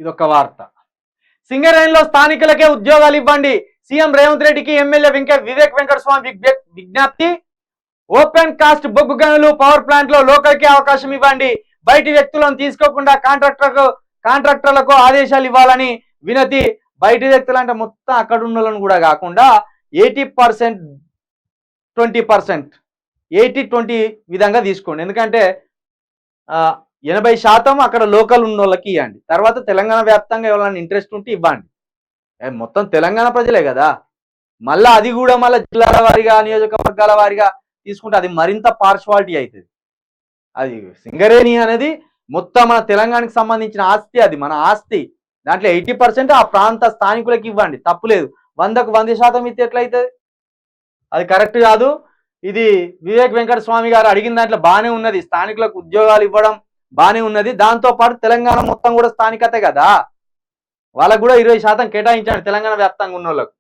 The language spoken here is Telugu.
ఇదొక వార్త. సింగరేణిలో స్థానికులకే ఉద్యోగాలు ఇవ్వండి, సీఎం రేవంత్ రెడ్డికి ఎమ్మెల్యే వివేక్ వెంకటస్వామి విజ్ఞప్తి. ఓపెన్ కాస్ట్ బొగ్గు గనులు పవర్ ప్లాంట్ లో లోకల్కి అవకాశం ఇవ్వండి, బయటి వ్యక్తులను తీసుకోకుండా కాంట్రాక్టర్లకు ఆదేశాలు ఇవ్వాలని వినతి. బయటి వ్యక్తులు అంటే మొత్తం అక్కడ ఉన్న వాళ్ళని కూడా కాకుండా 80% 20%, 80-20 విధంగా తీసుకోండి. ఎందుకంటే 80% అక్కడ లోకల్ ఉన్న వాళ్ళకి ఇవ్వండి. తర్వాత తెలంగాణ వ్యాప్తంగా ఎవరైనా ఇంట్రెస్ట్ ఉంటే ఇవ్వండి. మొత్తం తెలంగాణ ప్రజలే కదా. మళ్ళీ అది కూడా మళ్ళీ జిల్లాల వారీగా నియోజకవర్గాల వారీగా తీసుకుంటే అది మరింత పార్షవాలిటీ అవుతుంది. అది సింగరేణి అనేది మొత్తం మన తెలంగాణకి సంబంధించిన ఆస్తి, అది మన ఆస్తి. దాంట్లో 80% ఆ ప్రాంత స్థానికులకు ఇవ్వండి, తప్పులేదు. 100కు 100% ఇస్తే ఎట్లయితుంది? అది కరెక్ట్ కాదు. ఇది వివేక్ వెంకటస్వామి గారు అడిగిన దాంట్లో బాగానే ఉన్నది, స్థానికులకు ఉద్యోగాలు ఇవ్వడం బాగానే ఉన్నది. దాంతో పాటు తెలంగాణ మొత్తం కూడా స్థానికతే కదా, వాళ్ళకు కూడా 20% కేటాయించండి తెలంగాణ వ్యాప్తంగా ఉన్న వాళ్ళకు.